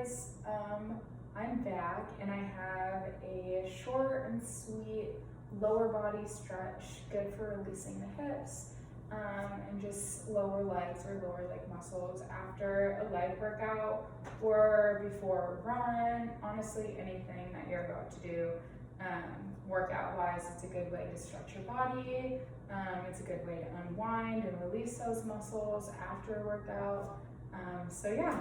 guys. I'm back and I have a short and sweet lower body stretch, good for releasing the hips, and just lower legs or lower leg muscles after a leg workout or before a run. Honestly, anything that you're about to do workout wise, it's a good way to stretch your body. It's a good way to unwind and release those muscles after a workout. So yeah,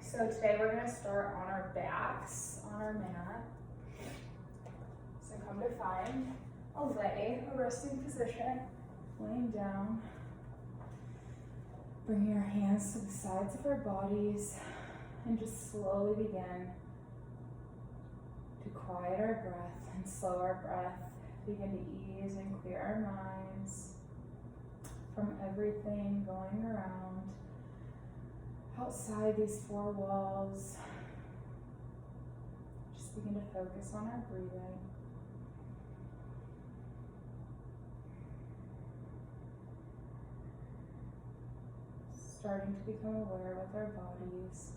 so today we're going to start on our backs on our mat. So come to find a resting position, laying down, bringing our hands to the sides of our bodies, and just slowly begin to quiet our breath and slow our breath, begin to ease and clear our minds from everything going around outside these four walls. Just begin to focus on our breathing. Starting to become aware with our bodies.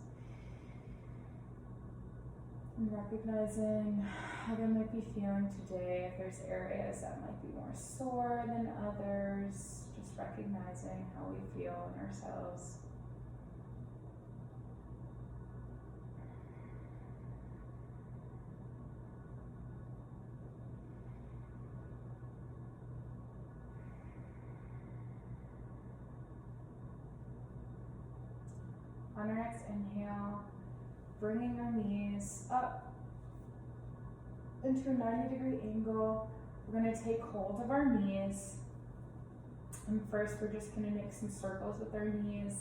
And recognizing how they might be feeling today, if there's areas that might be more sore than others, just recognizing how we feel in ourselves. On our next inhale, bringing our knees up into a 90-degree angle. We're going to take hold of our knees. And first, we're just going to make some circles with our knees,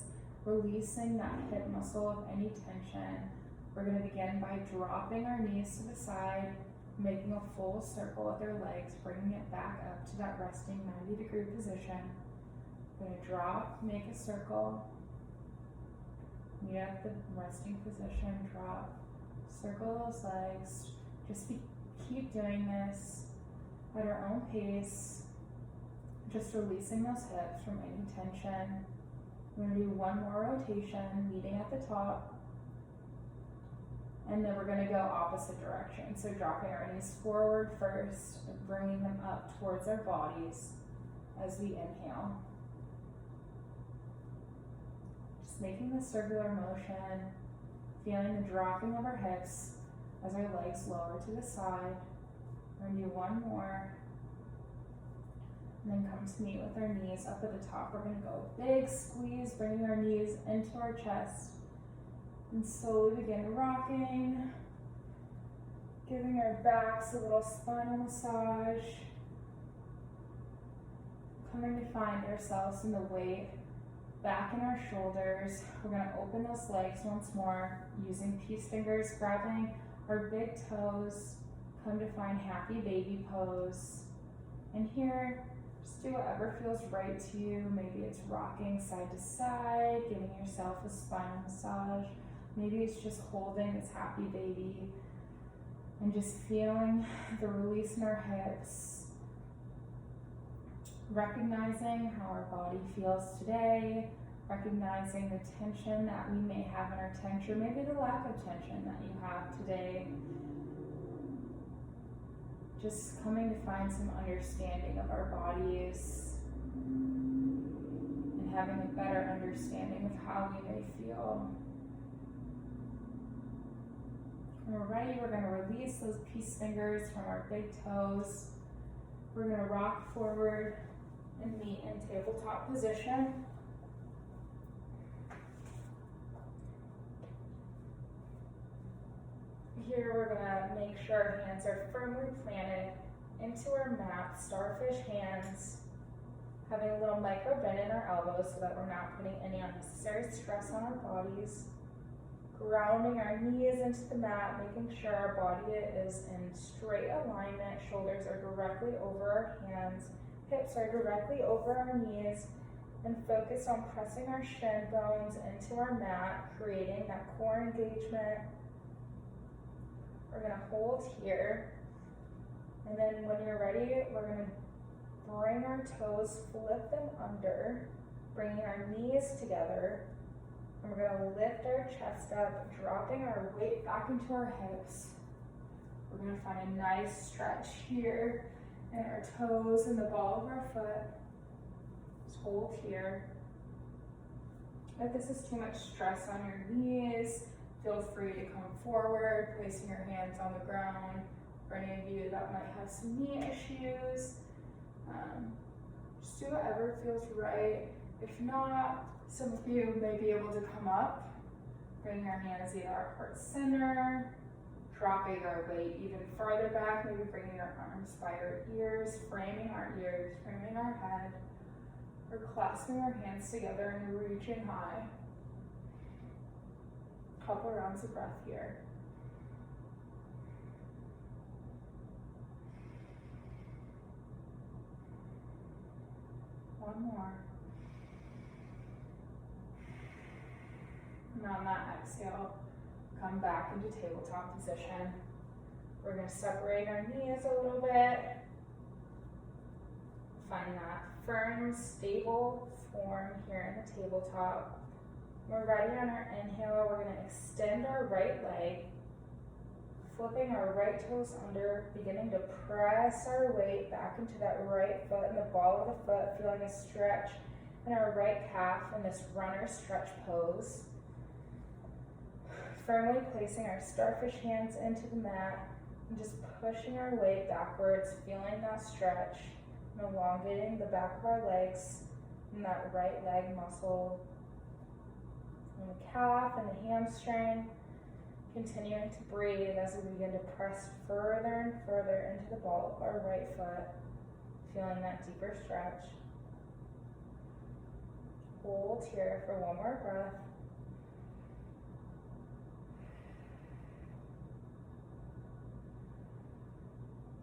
releasing that hip muscle of any tension. We're going to begin by dropping our knees to the side, making a full circle with our legs, bringing it back up to that resting 90-degree position. We're going to drop, make a circle. Meet at the resting position, drop, circle those legs. Just keep doing this at our own pace, just releasing those hips from any tension. We're going to do one more rotation, meeting at the top, and then we're going to go opposite direction. So dropping our knees forward first and bringing them up towards our bodies as we inhale. Making the circular motion, feeling the dropping of our hips as our legs lower to the side. We're going to do one more. And then come to meet with our knees up at the top. We're going to go big squeeze, bringing our knees into our chest. And slowly begin rocking, giving our backs a little spinal massage. Coming to find ourselves in the weight back in our shoulders. We're going to open those legs once more using peace fingers, grabbing our big toes. Come to find happy baby pose. And here, just do whatever feels right to you. Maybe it's rocking side to side, giving yourself a spinal massage. Maybe it's just holding this happy baby and just feeling the release in our hips. Recognizing how our body feels today, recognizing the tension that we may have in our tension, maybe the lack of tension that you have today. Just coming to find some understanding of our bodies and having a better understanding of how we may feel. When we're ready, we're going to release those peace fingers from our big toes. We're going to rock forward and meet in tabletop position. Here we're going to make sure our hands are firmly planted into our mat, starfish hands, having a little micro bend in our elbows so that we're not putting any unnecessary stress on our bodies. Grounding our knees into the mat, making sure our body is in straight alignment, shoulders are directly over our hands, hips are directly over our knees, and focus on pressing our shin bones into our mat, creating that core engagement. We're going to hold here, and then when you're ready, we're going to bring our toes, flip them under, bringing our knees together. And we're gonna lift our chest up, dropping our weight back into our hips. We're gonna find a nice stretch here in our toes and the ball of our foot. Just hold here. If this is too much stress on your knees, feel free to come forward, placing your hands on the ground. For any of you that might have some knee issues, just do whatever feels right. If not, some of you may be able to come up, bring your hands either our heart center, dropping our weight even farther back, maybe bringing our arms by our ears, framing our head, or clasping our hands together and reaching high. Couple rounds of breath here. One more. And on that exhale, come back into tabletop position. We're going to separate our knees a little bit. Find that firm, stable form here in the tabletop. We're ready on our inhale. We're going to extend our right leg, flipping our right toes under, beginning to press our weight back into that right foot and the ball of the foot, feeling a stretch in our right calf in this runner stretch pose. Firmly placing our starfish hands into the mat and just pushing our weight backwards, feeling that stretch and elongating the back of our legs and that right leg muscle and the calf and the hamstring. Continuing to breathe as we begin to press further and further into the ball of our right foot, feeling that deeper stretch. Hold here for one more breath.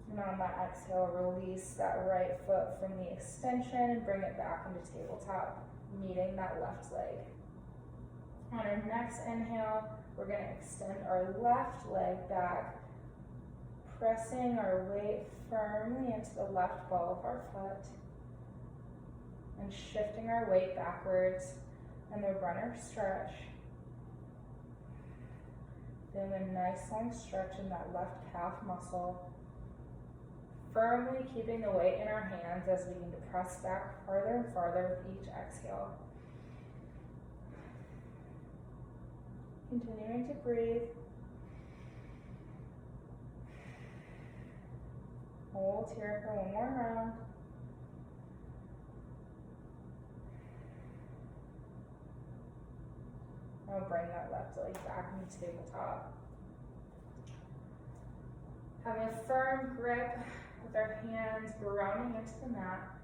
And on that exhale, release that right foot from the extension and bring it back into tabletop, meeting that left leg. On our next inhale, we're going to extend our left leg back, pressing our weight firmly into the left ball of our foot, and shifting our weight backwards and the runner stretch. Feeling a nice long stretch in that left calf muscle. Firmly keeping the weight in our hands as we begin to press back farther and farther with each exhale. Continuing to breathe. Hold here for one more round. Now bring that left leg back into tabletop. Having a firm grip with our hands grounding into the mat,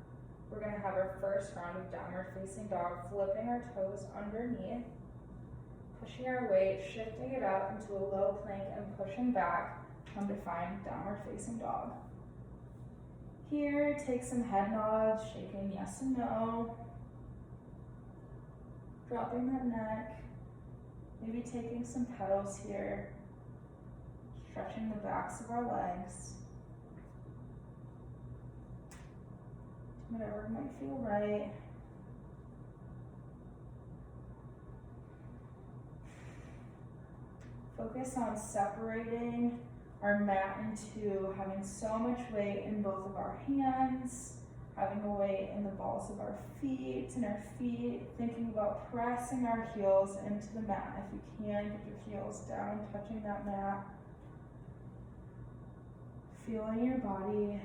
we're going to have our first round of downward facing dog, flipping our toes underneath, pushing our weight, shifting it up into a low plank and pushing back, come to find downward facing dog. Here, take some head nods, shaking yes and no, dropping that neck, maybe taking some pedals here, stretching the backs of our legs. Whatever might feel right. Focus on separating our mat into having so much weight in both of our hands, having a weight in the balls of our feet and our feet, thinking about pressing our heels into the mat. If you can, get your heels down, touching that mat. Feeling your body,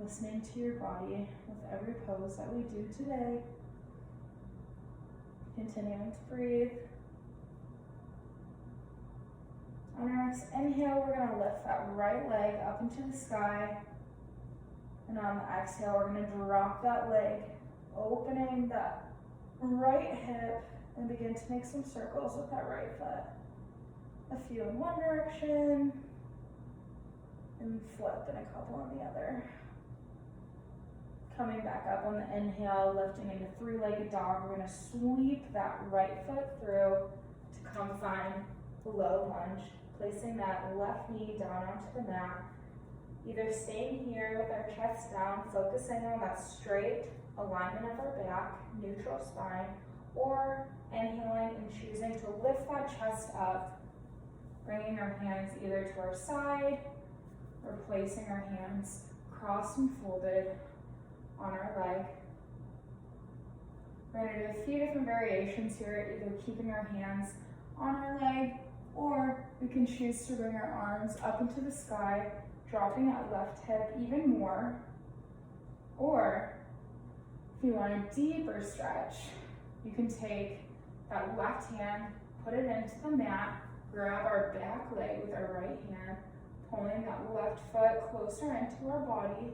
listening to your body with every pose that we do today. Continuing to breathe. On our next inhale, we're going to lift that right leg up into the sky. And on the exhale, we're going to drop that leg, opening that right hip, and begin to make some circles with that right foot. A few in one direction, and flip and a couple in the other. Coming back up on the inhale, lifting into three-legged dog, we're going to sweep that right foot through to come find the low lunge. Placing that left knee down onto the mat, either staying here with our chest down, focusing on that straight alignment of our back, neutral spine, or inhaling and choosing to lift that chest up, bringing our hands either to our side or placing our hands crossed and folded on our leg. We're going to do a few different variations here, either keeping our hands on our leg, or we can choose to bring our arms up into the sky, dropping that left hip even more. Or if you want a deeper stretch, you can take that left hand, put it into the mat, grab our back leg with our right hand, pulling that left foot closer into our body.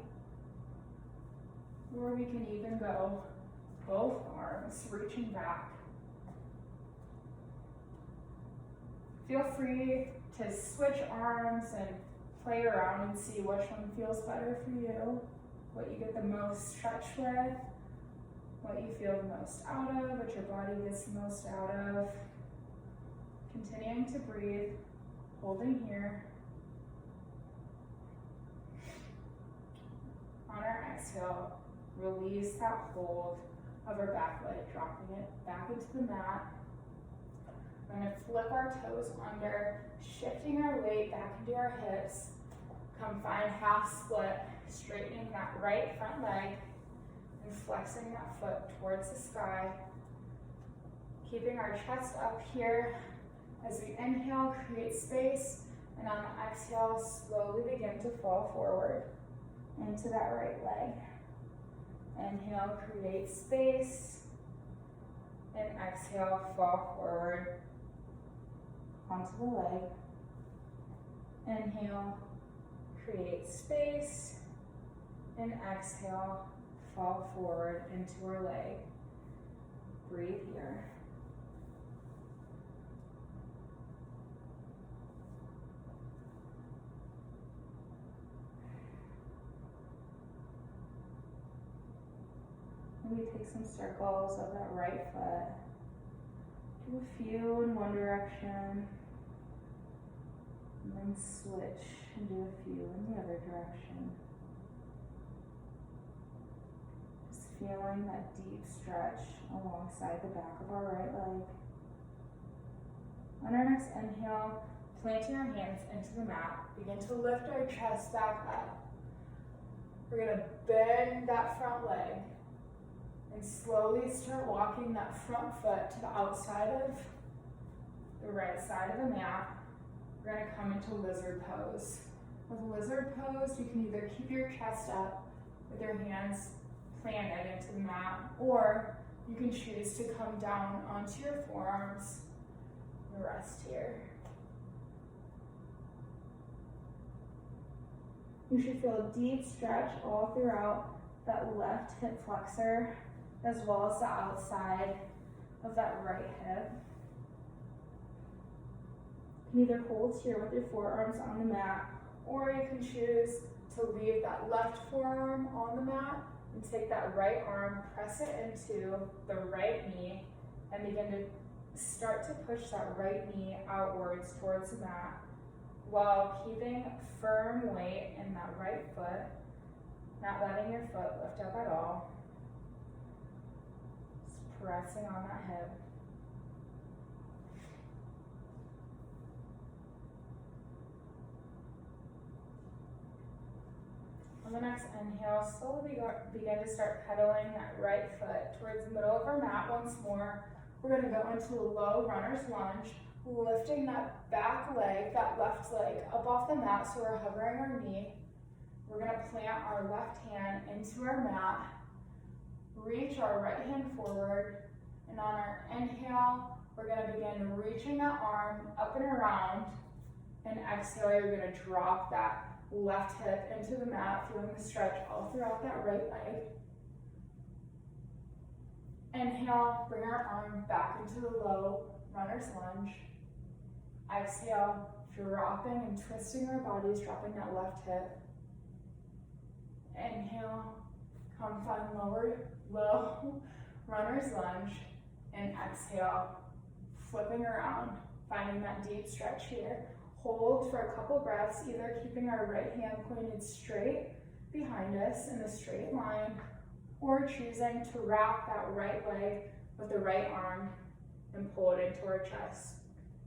Or we can even go both arms reaching back. Feel free to switch arms and play around and see which one feels better for you, what you get the most stretch with, what you feel the most out of, what your body gets the most out of. Continuing to breathe, holding here. On our exhale, release that hold of our back leg, dropping it back into the mat. We're going to flip our toes under, shifting our weight back into our hips. Come find half split, straightening that right front leg and flexing that foot towards the sky. Keeping our chest up here as we inhale, create space, and on the exhale, slowly begin to fall forward into that right leg. Inhale, create space, and exhale, fall forward onto the leg. Inhale, create space, and exhale, fall forward into our leg. Breathe here. Maybe take some circles of that right foot. Do a few in one direction, and then switch and do a few in the other direction. Just feeling that deep stretch alongside the back of our right leg. On our next inhale, planting our hands into the mat, begin to lift our chest back up. We're going to bend that front leg and slowly start walking that front foot to the outside of the right side of the mat. We're going to come into lizard pose. With lizard pose, you can either keep your chest up with your hands planted into the mat, or you can choose to come down onto your forearms and rest here. You should feel a deep stretch all throughout that left hip flexor, as well as the outside of that right hip. You can either hold here with your forearms on the mat, or you can choose to leave that left forearm on the mat and take that right arm, press it into the right knee, and begin to start to push that right knee outwards towards the mat while keeping firm weight in that right foot, not letting your foot lift up at all. Pressing on that hip. On the next inhale, slowly begin to start pedaling that right foot towards the middle of our mat once more. We're going to go into a low runner's lunge, lifting that back leg, that left leg up off the mat so we're hovering our knee. We're going to plant our left hand into our mat. Reach our right hand forward, and on our inhale, we're going to begin reaching that arm up and around, and exhale, you're going to drop that left hip into the mat, feeling the stretch all throughout that right leg. Inhale, bring our arm back into the low runner's lunge. Exhale, dropping and twisting our bodies, dropping that left hip. Inhale, come find low runner's lunge, and exhale, flipping around, finding that deep stretch here. Hold for a couple breaths, either keeping our right hand pointed straight behind us in a straight line, or choosing to wrap that right leg with the right arm and pull it into our chest,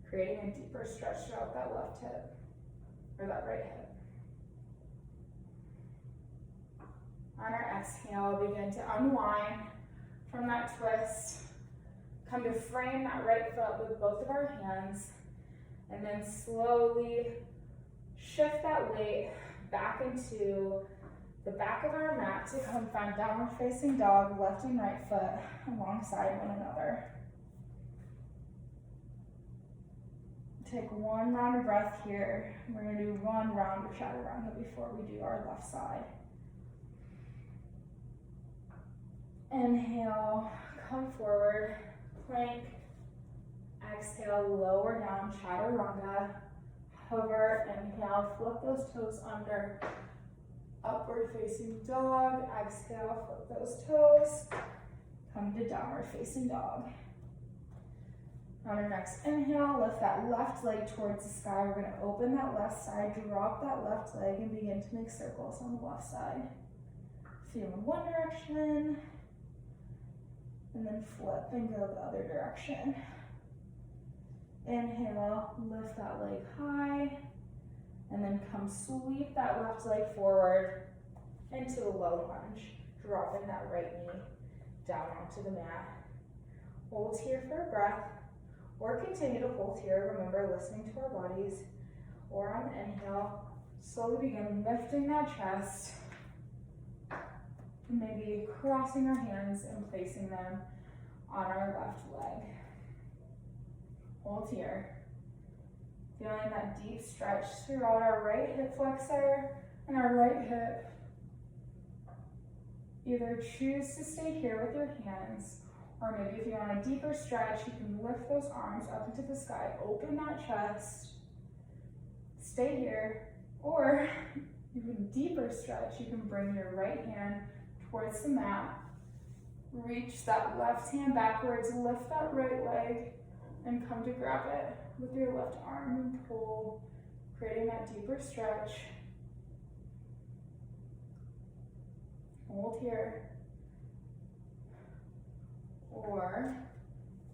creating a deeper stretch throughout that left hip, or that right hip. On our exhale, begin to unwind from that twist. Come to frame that right foot with both of our hands, and then slowly shift that weight back into the back of our mat to come find downward facing dog, left and right foot alongside one another. Take one round of breath here. We're going to do one round of chaturanga before we do our left side. Inhale, come forward, plank. Exhale, lower down, chaturanga. Hover, inhale, flip those toes under. Upward facing dog. Exhale, flip those toes. Come to downward facing dog. On our next inhale, lift that left leg towards the sky. We're going to open that left side, drop that left leg, and begin to make circles on the left side. Feel in one direction, and then flip and go the other direction. Inhale, lift that leg high, and then come sweep that left leg forward into the low lunge, dropping that right knee down onto the mat. Hold here for a breath, or continue to hold here, remember listening to our bodies. Or on the inhale, slowly begin lifting that chest, and maybe crossing our hands and placing them on our left leg. Hold here. Feeling that deep stretch throughout our right hip flexor and our right hip. Either choose to stay here with your hands, or maybe if you want a deeper stretch, you can lift those arms up into the sky, open that chest, stay here, or even deeper stretch, you can bring your right hand towards the mat, reach that left hand backwards, lift that right leg, and come to grab it with your left arm and pull, creating that deeper stretch. Hold here. Or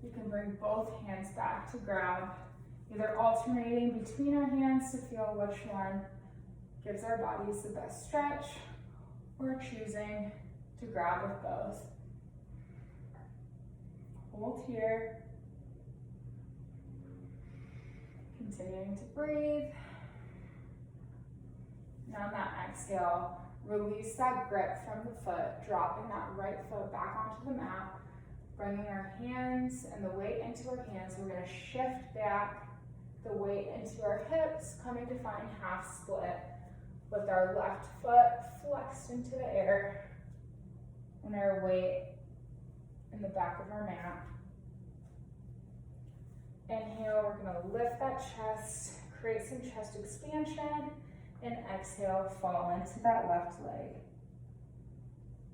you can bring both hands back to grab, either alternating between our hands to feel which one gives our bodies the best stretch, or choosing to grab with both. Hold here. Continuing to breathe. Now on that exhale, release that grip from the foot, dropping that right foot back onto the mat, bringing our hands and the weight into our hands. We're going to shift back the weight into our hips, coming to find half split with our left foot flexed into the air and our weight in the back of our mat. Inhale, we're going to lift that chest, create some chest expansion, and exhale, fall into that left leg.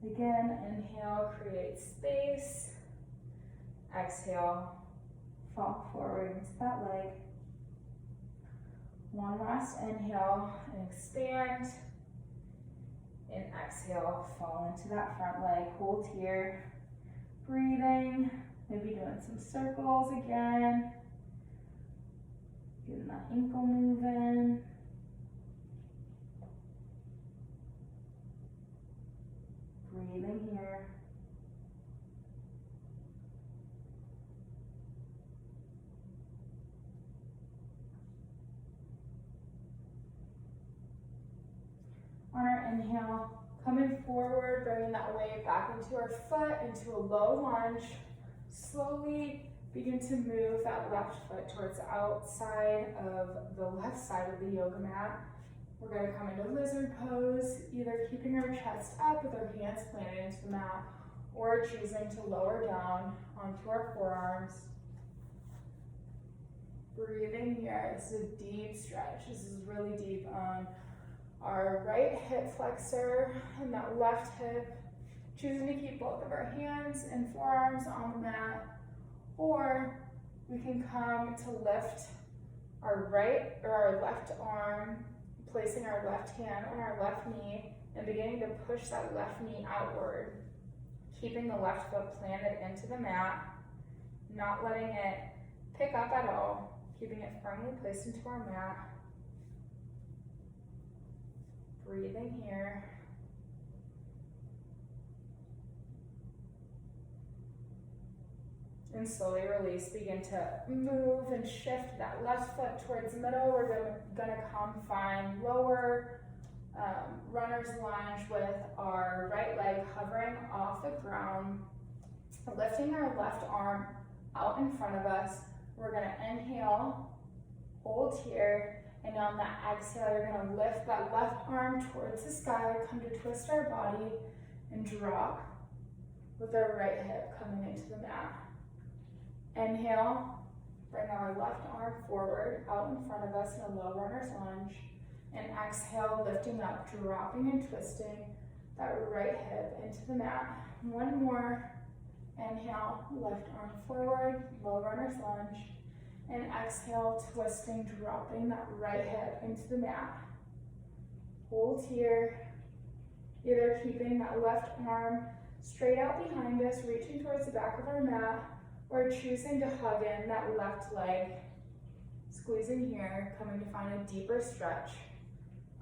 Again, inhale, create space. Exhale, fall forward into that leg. One last inhale and expand. And exhale, fall into that front leg. Hold here, breathing, maybe doing some circles again. Getting that ankle moving. Breathing here. On our inhale, coming forward, bringing that weight back into our foot, into a low lunge. Slowly begin to move that left foot towards the outside of the left side of the yoga mat. We're going to come into lizard pose, either keeping our chest up with our hands planted into the mat, or choosing to lower down onto our forearms. Breathing here. This is a deep stretch. This is really deep on our right hip flexor and that left hip. Choosing to keep both of our hands and forearms on the mat, or we can come to lift our right or our left arm, placing our left hand on our left knee and beginning to push that left knee outward keeping the left foot planted into the mat, not letting it pick up at all, keeping it firmly placed into our mat. Breathing here. And slowly release, begin to move and shift that left foot towards the middle. We're gonna come find lower runner's lunge with our right leg hovering off the ground, lifting our left arm out in front of us. We're gonna inhale, hold here, and on that exhale, you're gonna lift that left arm towards the sky, come to twist our body, and drop with our right hip coming into the mat. Inhale, bring our left arm forward, out in front of us in a low runner's lunge. And exhale, lifting up, dropping and twisting that right hip into the mat. One more. Inhale, left arm forward, low runner's lunge. And exhale, twisting, dropping that right hip into the mat. Hold here, either keeping that left arm straight out behind us, reaching towards the back of our mat, or choosing to hug in that left leg, squeezing here, coming to find a deeper stretch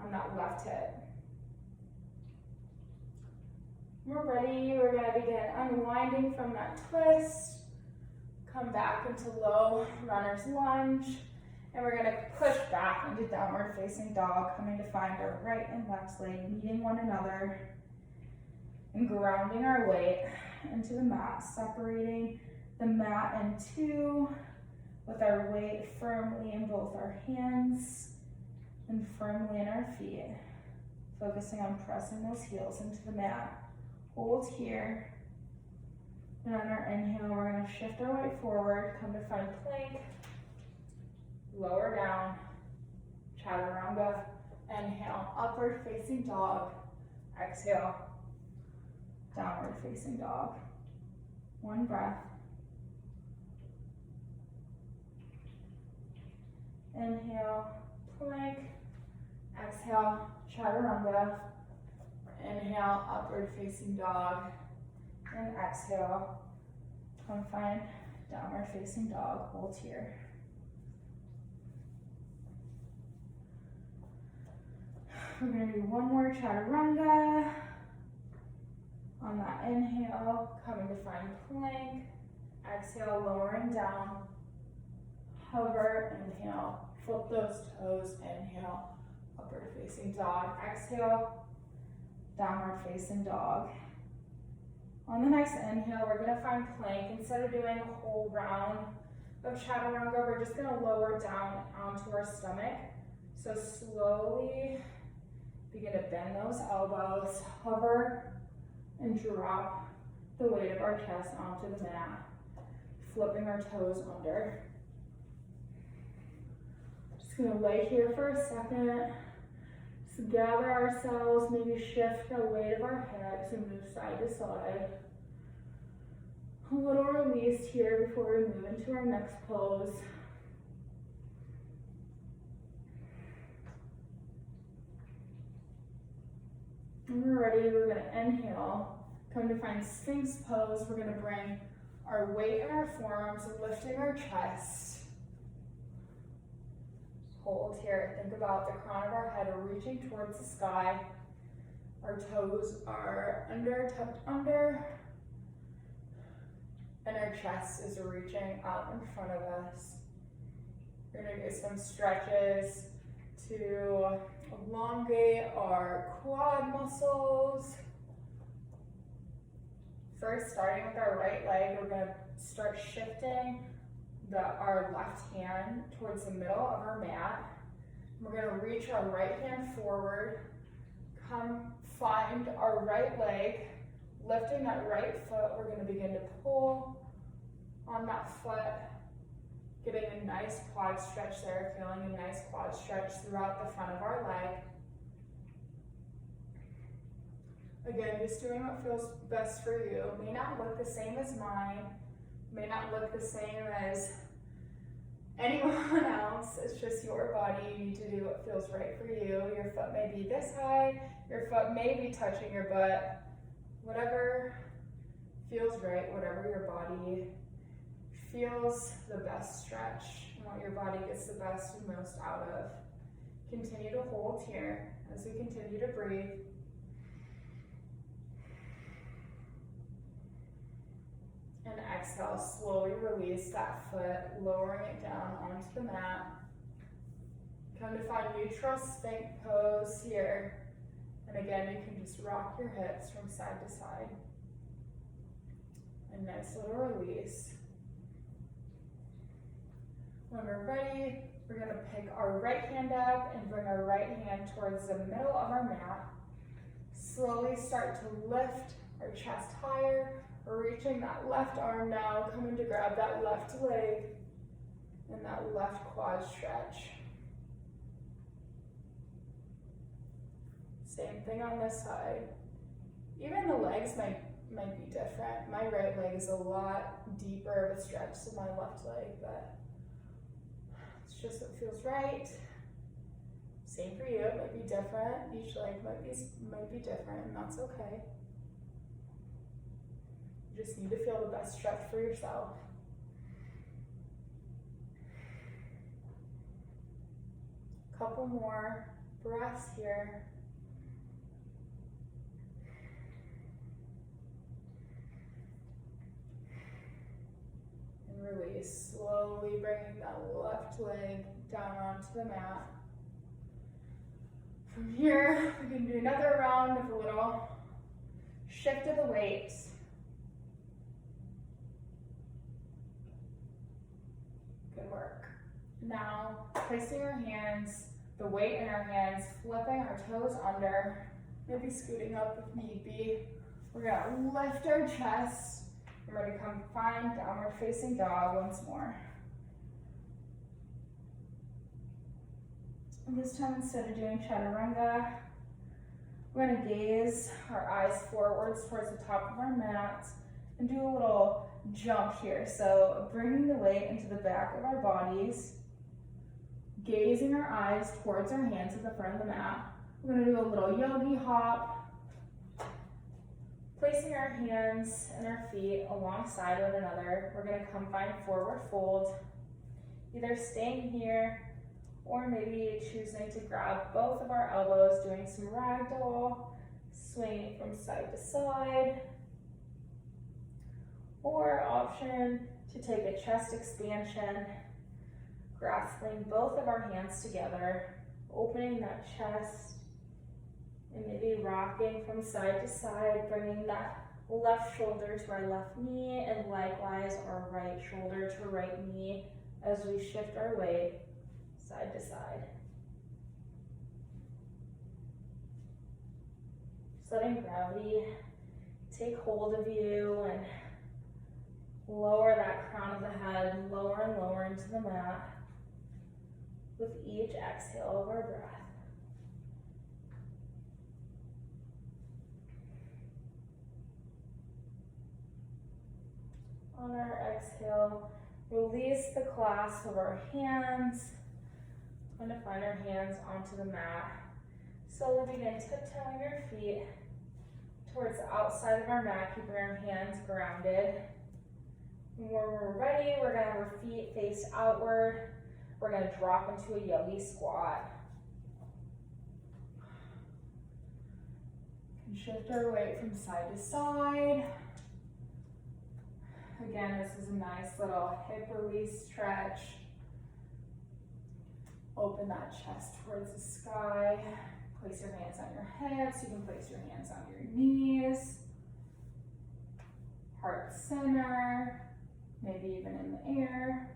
on that left hip. We're ready, we're gonna begin unwinding from that twist, come back into low runner's lunge, and we're gonna push back into downward facing dog, coming to find our right and left leg meeting one another, and grounding our weight into the mat, separating the mat in two with our weight firmly in both our hands and firmly in our feet, focusing on pressing those heels into the mat. Hold here, and on our inhale, we're going to shift our weight forward, come to find plank, lower down, chaturanga, inhale, upward facing dog, exhale, downward facing dog. One breath. Inhale, plank, exhale, chaturanga, inhale, upward facing dog, and exhale, come find downward facing dog, hold here. We're gonna do one more chaturanga. On that inhale, coming to find plank, exhale, lowering down, hover, inhale, flip those toes, inhale, upward facing dog, exhale, downward facing dog. On the next inhale, we're gonna find plank. Instead of doing a whole round of chaturanga, we're just gonna lower down onto our stomach. So slowly begin to bend those elbows, hover, and drop the weight of our chest onto the mat, flipping our toes under. Just gonna lay here for a second. Just gather ourselves, maybe shift the weight of our hips and move side to side. A little release here before we move into our next pose. When we're ready, we're gonna inhale, come to find Sphinx pose. We're gonna bring our weight in our forearms, lifting our chest. Hold here, think about the crown of our head reaching towards the sky. Our toes are tucked under, and our chest is reaching out in front of us. We're gonna do some stretches to elongate our quad muscles. First, starting with our right leg, we're gonna start shifting our left hand towards the middle of our mat. We're gonna reach our right hand forward, come find our right leg, lifting that right foot. We're gonna begin to pull on that foot, getting a nice quad stretch there, feeling a nice quad stretch throughout the front of our leg. Again, just doing what feels best for you. May not look the same as mine, may not look the same as anyone else. It's just your body. You need to do what feels right for you. Your foot may be this high, your foot may be touching your butt. Whatever right, whatever your body feels the best stretch and what your body gets the best and most out of. Continue to hold here as we continue to breathe. And exhale, slowly release that foot, lowering it down onto the mat. Come to find neutral sphinx pose here. And again, you can just rock your hips from side to side. A nice little release. When we're ready, we're going to pick our right hand up and bring our right hand towards the middle of our mat. Slowly start to lift our chest higher. We're reaching that left arm now, coming to grab that left leg and that left quad stretch. Same thing on this side. Even the legs might be different. My right leg is a lot deeper of a stretch than my left leg, but it's just what feels right. Same for you, it might be different. Each leg might be different, and that's okay. You just need to feel the best stretch for yourself. Couple more breaths here. And release, slowly bringing that left leg down onto the mat. From here, we can do another round of a little shift of the weight. Good work. Now, placing our hands, the weight in our hands, flipping our toes under, maybe scooting up if need be. We're gonna lift our chest, and we're gonna come find downward facing dog once more. And this time, instead of doing chaturanga, we're gonna gaze our eyes forwards towards the top of our mat and do a little jump here. So bringing the weight into the back of our bodies, gazing our eyes towards our hands at the front of the mat. We're gonna do a little yogi hop, placing our hands and our feet alongside one another. We're gonna come find forward fold, either staying here or maybe choosing to grab both of our elbows, doing some ragdoll, swinging from side to side. Or option to take a chest expansion, grasping both of our hands together, opening that chest, and maybe rocking from side to side, bringing that left shoulder to our left knee, and likewise our right shoulder to right knee as we shift our weight side to side. Just letting gravity take hold of you and lower that crown of the head, lower and lower into the mat with each exhale of our breath. On our exhale, release the clasp of our hands. I'm going to find our hands onto the mat. Slowly begin tiptoeing our feet towards the outside of our mat, keeping our hands grounded. And when we're ready, we're going to have our feet face outward. We're going to drop into a yogi squat. And shift our weight from side to side. Again, this is a nice little hip release stretch. Open that chest towards the sky. Place your hands on your hips. You can place your hands on your knees. Heart center. Maybe even in the air.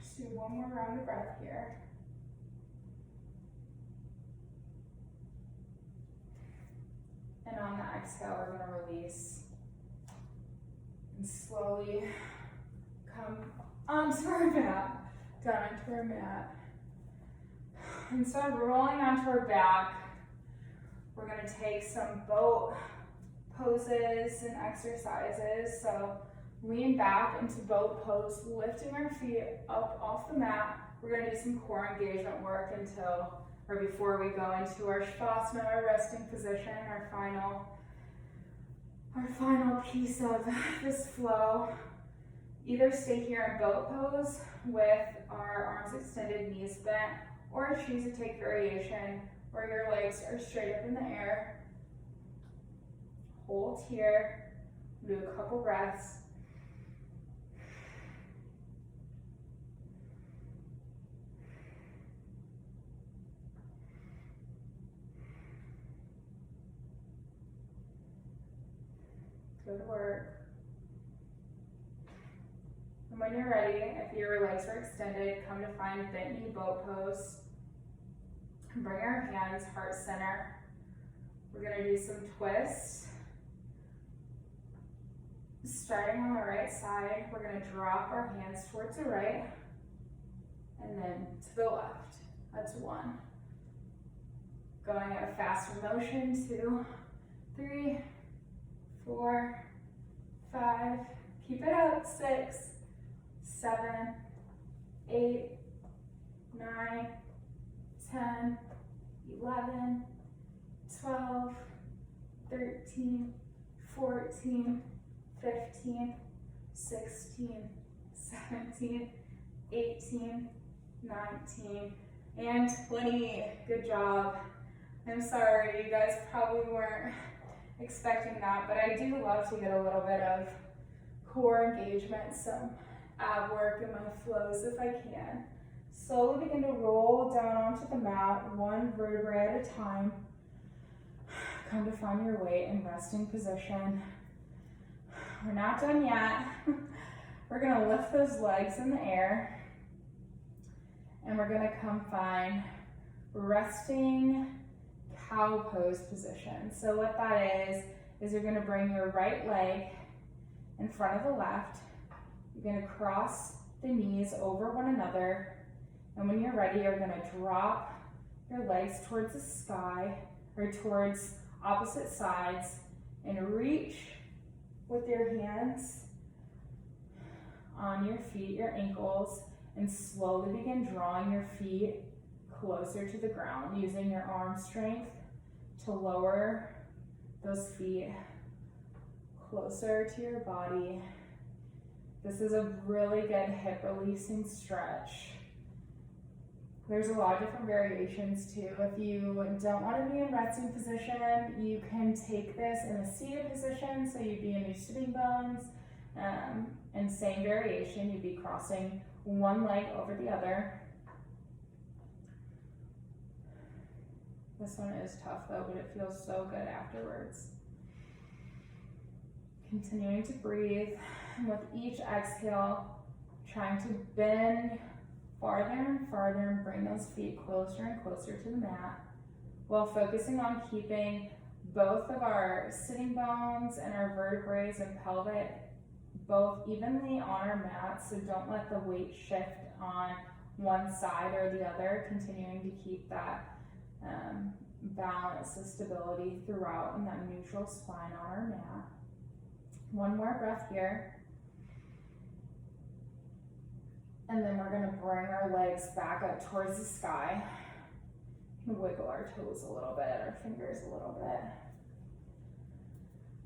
Just do one more round of breath here. And on the exhale, we're going to release and slowly come onto our mat, down into our mat. And so rolling onto our back, we're going to take some boat poses and exercises. So lean back into boat pose, lifting our feet up off the mat. We're going to do some core engagement work before we go into our Shavasana, our resting position, our final Our final piece of this flow, either stay here in boat pose with our arms extended, knees bent, or choose to take variation where your legs are straight up in the air. Hold here, do a couple breaths. Good work. And when you're ready, if your legs are extended, come to find bent knee boat pose. Bring our hands heart center. We're gonna do some twists. Starting on the right side, we're gonna drop our hands towards the right and then to the left. That's one. Going at a faster motion, 2, 3, 4, 5, keep it up, 6, 7, 8, 9, 10, 11, 12, 13, 14, 15, 16, 17, 18, 19, and 20. Good job. I'm sorry, you guys probably weren't expecting that, but I do love to get a little bit of core engagement, some ab work in my flows if I can. Slowly begin to roll down onto the mat, one vertebrae at a time. Come to find your weight in resting position. We're not done yet. We're gonna lift those legs in the air and we're gonna come find resting cow pose position. So what that is you're gonna bring your right leg in front of the left. You're gonna cross the knees over one another. And when you're ready, you're gonna drop your legs towards the sky or towards opposite sides and reach with your hands on your feet, your ankles, and slowly begin drawing your feet closer to the ground, using your arm strength to lower those feet closer to your body. This is a really good hip releasing stretch. There's a lot of different variations too. If you don't want to be in resting position, you can take this in a seated position, so you'd be in your sitting bones, and same variation, you'd be crossing one leg over the other. This one is tough though, but it feels so good afterwards. Continuing to breathe, and with each exhale, trying to bend farther and farther and bring those feet closer and closer to the mat, while focusing on keeping both of our sitting bones and our vertebrae and pelvic both evenly on our mat, so don't let the weight shift on one side or the other, continuing to keep that balance and stability throughout and that neutral spine on our mat. One more breath here. And then we're gonna bring our legs back up towards the sky. Wiggle our toes a little bit, our fingers a little bit.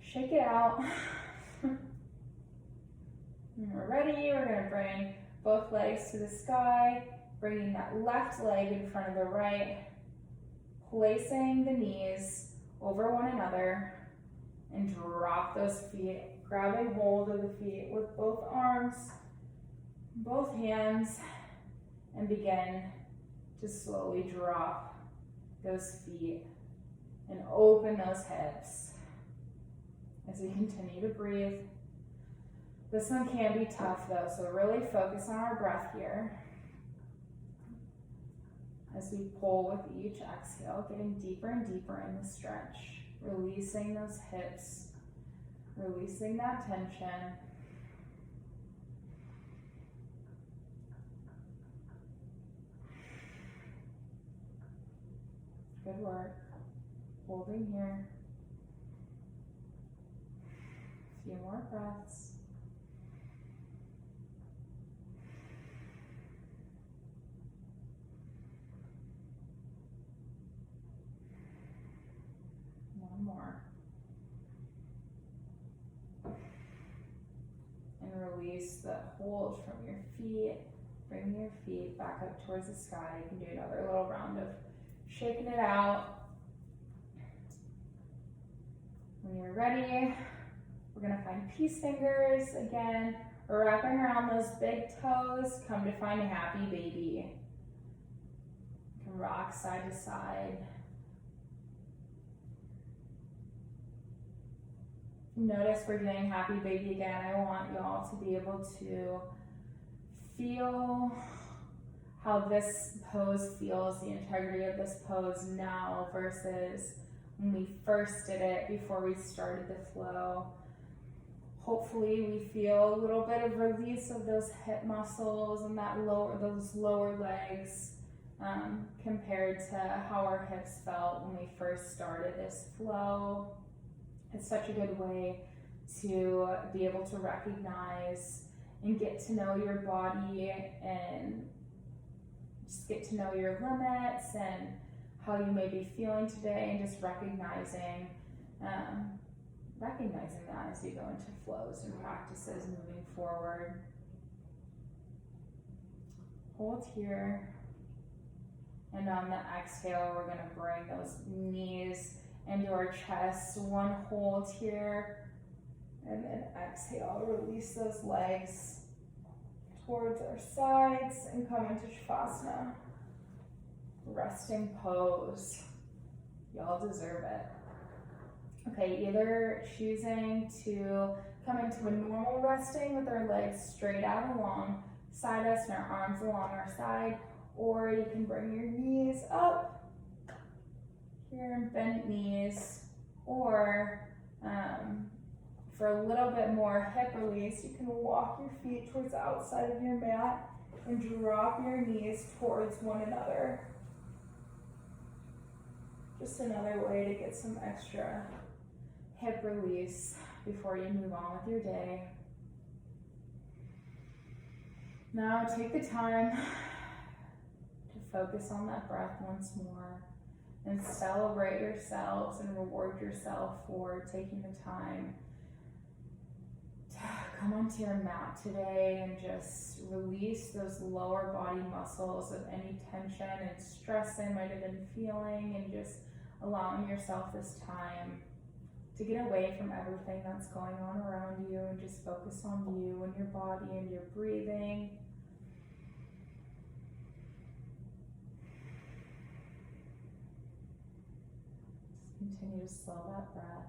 Shake it out. When we're ready, we're gonna bring both legs to the sky, bringing that left leg in front of the right, placing the knees over one another, and drop those feet, grabbing hold of the feet with both arms, both hands, and begin to slowly drop those feet and open those hips as we continue to breathe. This one can be tough though, so really focus on our breath here as we pull with each exhale, getting deeper and deeper in the stretch, releasing those hips, releasing that tension. Good work. Holding here. A few more breaths. One more. that hold from your feet. Bring your feet back up towards the sky. You can do another little round of shaking it out. When you're ready, we're gonna find peace fingers again. We're wrapping around those big toes. Come to find a happy baby. You can rock side to side. Notice we're doing happy baby again. I want y'all to be able to feel how this pose feels, the integrity of this pose now versus when we first did it before we started the flow. Hopefully we feel a little bit of release of those hip muscles and those lower legs compared to how our hips felt when we first started this flow. It's such a good way to be able to recognize and get to know your body and just get to know your limits and how you may be feeling today, and just recognizing that as you go into flows and practices moving forward. Hold here, and on the exhale, we're gonna bring those knees into our chest. One hold here, and then exhale, release those legs towards our sides and come into Shavasana. Resting pose. Y'all deserve it. Okay, either choosing to come into a normal resting with our legs straight out alongside us and our arms along our side, or you can bring your knees up here and bend knees, or for a little bit more hip release, you can walk your feet towards the outside of your mat and drop your knees towards one another. Just another way to get some extra hip release before you move on with your day. Now take the time to focus on that breath once more and celebrate yourselves and reward yourself for taking the time to come onto your mat today and just release those lower body muscles of any tension and stress they might have been feeling, and just allowing yourself this time to get away from everything that's going on around you and just focus on you and your body and your breathing. Just continue to slow that breath.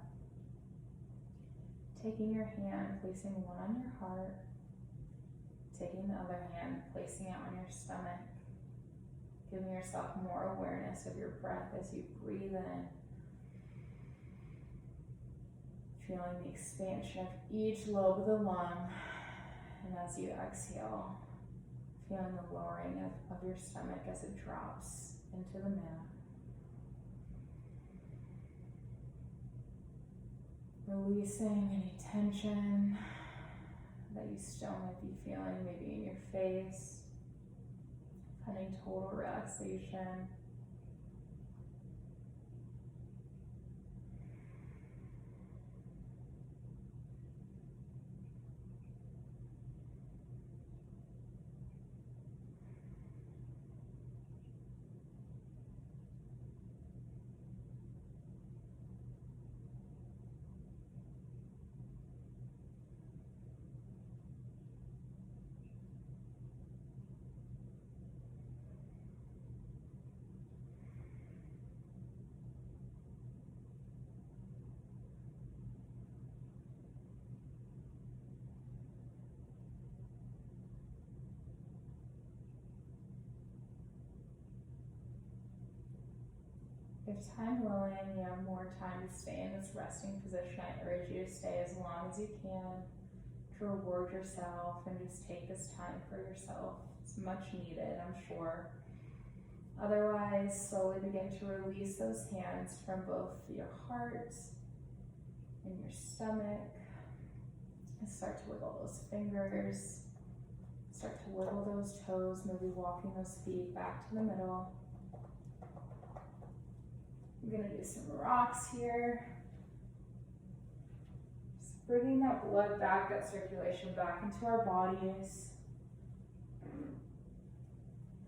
Taking your hand, placing one on your heart, taking the other hand, placing it on your stomach, giving yourself more awareness of your breath as you breathe in. Feeling the expansion of each lobe of the lung, and as you exhale, feeling the lowering of your stomach as it drops into the mat. Releasing any tension that you still might be feeling, maybe in your face, finding total relaxation. If time willing, you have more time to stay in this resting position, I urge you to stay as long as you can to reward yourself and just take this time for yourself. It's much needed, I'm sure. Otherwise, slowly begin to release those hands from both your heart and your stomach, and start to wiggle those fingers, start to wiggle those toes, maybe walking those feet back to the middle. I'm gonna do some rocks here. Just bringing that blood back, that circulation back into our bodies.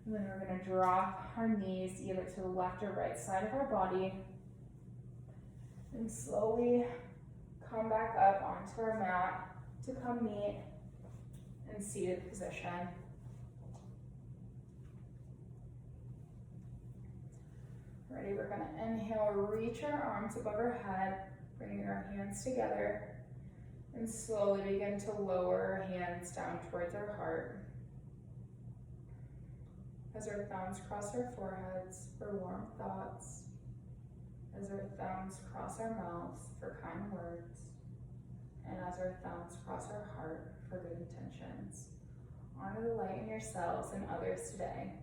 And then we're going to drop our knees either to the left or right side of our body. And slowly come back up onto our mat to come meet in seated position. Ready, we're going to inhale, reach our arms above our head, bringing our hands together, and slowly begin to lower our hands down towards our heart. As our thumbs cross our foreheads for warm thoughts, as our thumbs cross our mouths for kind words, and as our thumbs cross our heart for good intentions. Honor the light in yourselves and others today.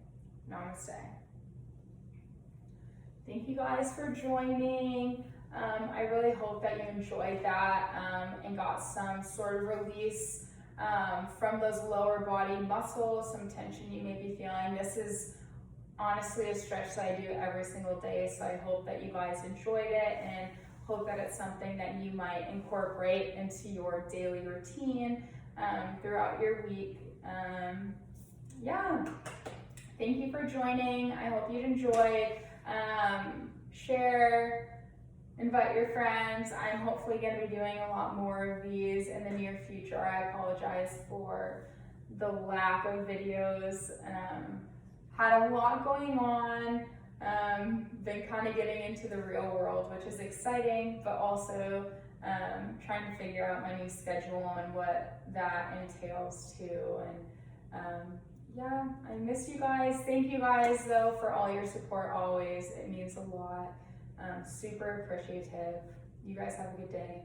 Namaste. Thank you guys for joining. I really hope that you enjoyed that and got some sort of release from those lower body muscles, some tension you may be feeling. This is honestly a stretch that I do every single day, so I hope that you guys enjoyed it and hope that it's something that you might incorporate into your daily routine throughout your week. Yeah, thank you for joining. I hope you enjoyed. Share, invite your friends. I'm hopefully going to be doing a lot more of these in the near future. I apologize for the lack of videos. Had a lot going on. Been kind of getting into the real world, which is exciting, but also trying to figure out my new schedule and what that entails too. And yeah, I miss you guys. Thank you guys though for all your support always. It means a lot. Super appreciative. You guys have a good day.